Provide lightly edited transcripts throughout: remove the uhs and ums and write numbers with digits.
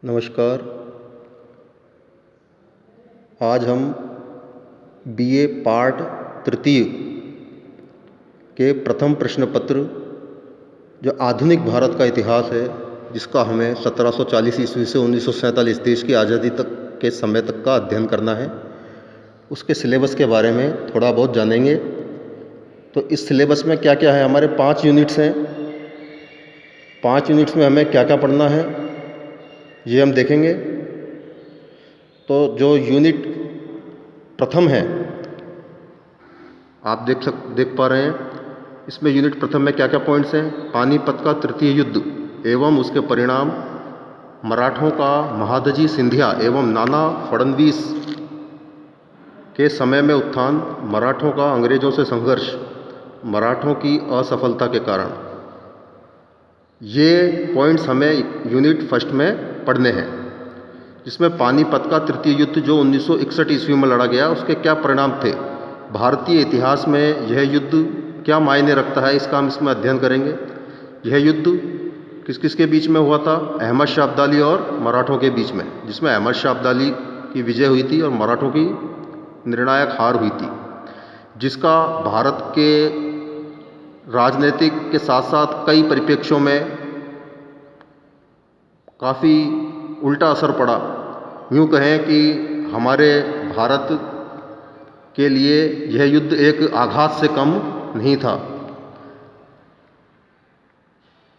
नमस्कार। आज हम बीए पार्ट तृतीय के प्रथम प्रश्न पत्र जो आधुनिक भारत का इतिहास है, जिसका हमें 1740 ईस्वी से 1947 देश की आज़ादी तक के समय तक का अध्ययन करना है, उसके सिलेबस के बारे में थोड़ा बहुत जानेंगे। तो इस सिलेबस में क्या क्या है, हमारे 5 यूनिट्स हैं। 5 यूनिट्स में हमें क्या क्या पढ़ना है ये हम देखेंगे। तो जो यूनिट प्रथम है, आप देख पा रहे हैं, इसमें यूनिट प्रथम में क्या क्या पॉइंट्स हैं। पानीपत का तृतीय युद्ध एवं उसके परिणाम, मराठों का महादजी सिंधिया एवं नाना फडणवीस के समय में उत्थान, मराठों का अंग्रेजों से संघर्ष, मराठों की असफलता के कारण। ये पॉइंट्स हमें यूनिट फर्स्ट में पढ़ने हैं, जिसमें पानीपत का तृतीय युद्ध जो 1961 ईस्वी में लड़ा गया, उसके क्या परिणाम थे, भारतीय इतिहास में यह युद्ध क्या मायने रखता है, इसका हम इसमें अध्ययन करेंगे। यह युद्ध किस किस के बीच में हुआ था, अहमद शाह अब्दाली और मराठों के बीच में, जिसमें अहमद शाह अब्दाली की विजय हुई थी और मराठों की निर्णायक हार हुई थी, जिसका भारत के राजनीतिक के साथ साथ कई परिप्रेक्ष्यों में काफ़ी उल्टा असर पड़ा। यूँ कहें कि हमारे भारत के लिए यह युद्ध एक आघात से कम नहीं था।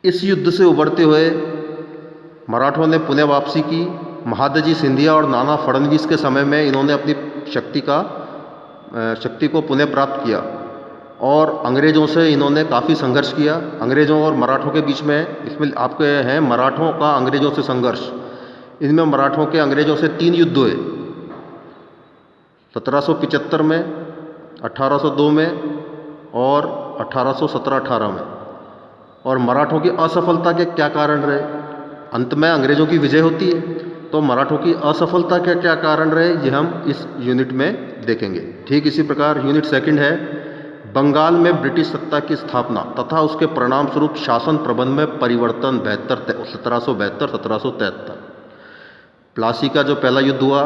इस युद्ध से उबरते हुए मराठों ने पुनः वापसी की। महादजी सिंधिया और नाना फडणवीस के समय में इन्होंने अपनी शक्ति को पुनः प्राप्त किया और अंग्रेज़ों से इन्होंने काफ़ी संघर्ष किया। अंग्रेज़ों और मराठों के बीच में, इसमें आपके हैं मराठों का अंग्रेज़ों से संघर्ष। इनमें मराठों के अंग्रेज़ों से 3 युद्ध हुए, 1775 में, 1802 में और 1817-18 में। और मराठों की असफलता के क्या कारण रहे। अंत में अंग्रेज़ों की विजय होती है, तो मराठों की असफलता के क्या कारण रहे, ये हम इस यूनिट में देखेंगे। ठीक इसी प्रकार यूनिट सेकंड है, बंगाल में ब्रिटिश सत्ता की स्थापना तथा उसके परिणाम स्वरूप शासन प्रबंध में परिवर्तन 1772-1773। प्लासी का जो पहला युद्ध हुआ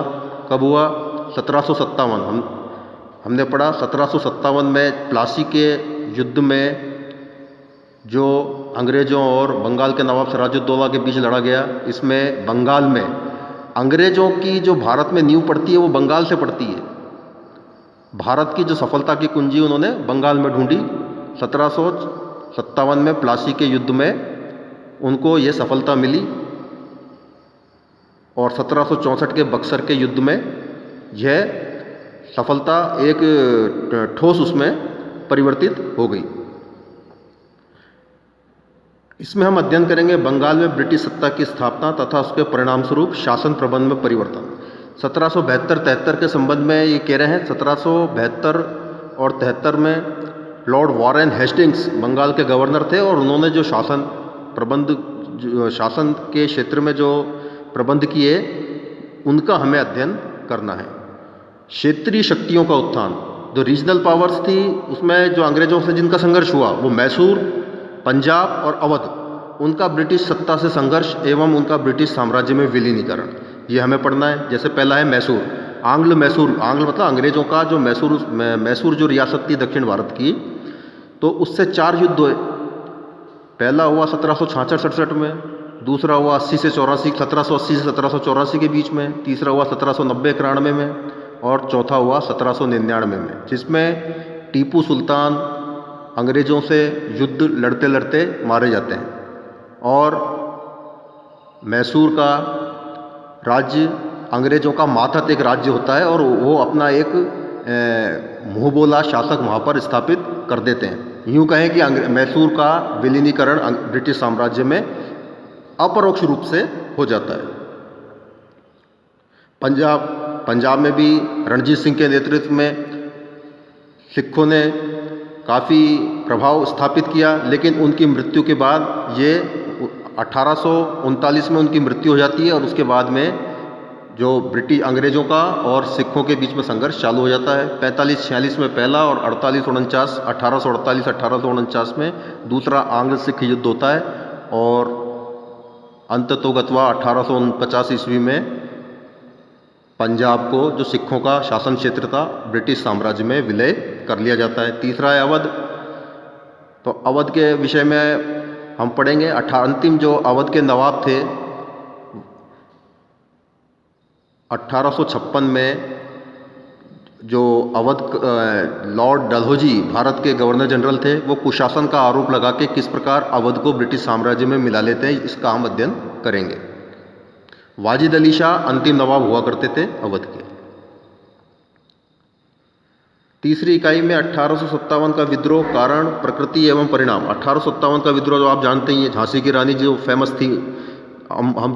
कब हुआ, 1757। हमने पढ़ा 1757 में प्लासी के युद्ध में जो अंग्रेज़ों और बंगाल के नवाब सिराजुद्दौला के बीच लड़ा गया। इसमें बंगाल में अंग्रेज़ों की जो भारत में नींव पड़ती है वो बंगाल से पड़ती है। भारत की जो सफलता की कुंजी उन्होंने बंगाल में ढूंढी। 1757 में प्लासी के युद्ध में उनको ये सफलता मिली और 1764 के बक्सर के युद्ध में यह सफलता एक ठोस उसमें परिवर्तित हो गई। इसमें हम अध्ययन करेंगे बंगाल में ब्रिटिश सत्ता की स्थापना तथा उसके परिणाम स्वरूप शासन प्रबंध में परिवर्तन। 1772-73 के संबंध में ये कह रहे हैं। 1772 और 73 में लॉर्ड वॉरेन हेस्टिंग्स बंगाल के गवर्नर थे और उन्होंने जो शासन के क्षेत्र में जो प्रबंध किए, उनका हमें अध्ययन करना है। क्षेत्रीय शक्तियों का उत्थान, जो रीजनल पावर्स थी, उसमें जो अंग्रेजों से जिनका संघर्ष हुआ वो मैसूर, पंजाब और अवध, उनका ब्रिटिश सत्ता से संघर्ष एवं उनका ब्रिटिश साम्राज्य में विलीनीकरण, ये हमें पढ़ना है। जैसे पहला है मैसूर, आंग्ल मतलब अंग्रेजों का जो मैसूर जो रियासत थी दक्षिण भारत की, तो उससे 4 युद्ध हुए। पहला हुआ 1766-67 में, दूसरा हुआ 1780 से 1784 के बीच में, तीसरा हुआ 1790-91 में और चौथा हुआ 1799 में, जिसमें टीपू सुल्तान अंग्रेज़ों से युद्ध लड़ते लड़ते मारे जाते हैं और मैसूर का राज्य अंग्रेज़ों का मातहत एक राज्य होता है और वो अपना एक मुँह बोला शासक वहाँ पर स्थापित कर देते हैं। यूँ कहें कि मैसूर का विलीनीकरण ब्रिटिश साम्राज्य में अपरोक्ष रूप से हो जाता है। पंजाब में भी रणजीत सिंह के नेतृत्व में सिखों ने काफ़ी प्रभाव स्थापित किया, लेकिन उनकी मृत्यु के बाद ये 1839 में उनकी मृत्यु हो जाती है और उसके बाद में जो ब्रिटिश अंग्रेज़ों का और सिखों के बीच में संघर्ष चालू हो जाता है। 45-46 में पहला और 1848-1849 में दूसरा आंग्ल सिख युद्ध होता है और अंततोगत्वा 1849 ईस्वी में पंजाब को, जो सिखों का शासन क्षेत्र था, ब्रिटिश साम्राज्य में विलय कर लिया जाता है। तीसरा है अवध। तो अवध के विषय में हम पढ़ेंगे। अंतिम जो अवध के नवाब थे, 1856 में जो अवध लॉर्ड डलहौजी भारत के गवर्नर जनरल थे, वो कुशासन का आरोप लगा के किस प्रकार अवध को ब्रिटिश साम्राज्य में मिला लेते हैं, इसका हम अध्ययन करेंगे। वाजिद अली शाह अंतिम नवाब हुआ करते थे अवध के। तीसरी इकाई में 1857 का विद्रोह, कारण, प्रकृति एवं परिणाम। 1857 का विद्रोह जो आप जानते ही हैं, झांसी की रानी जो फेमस थी, हम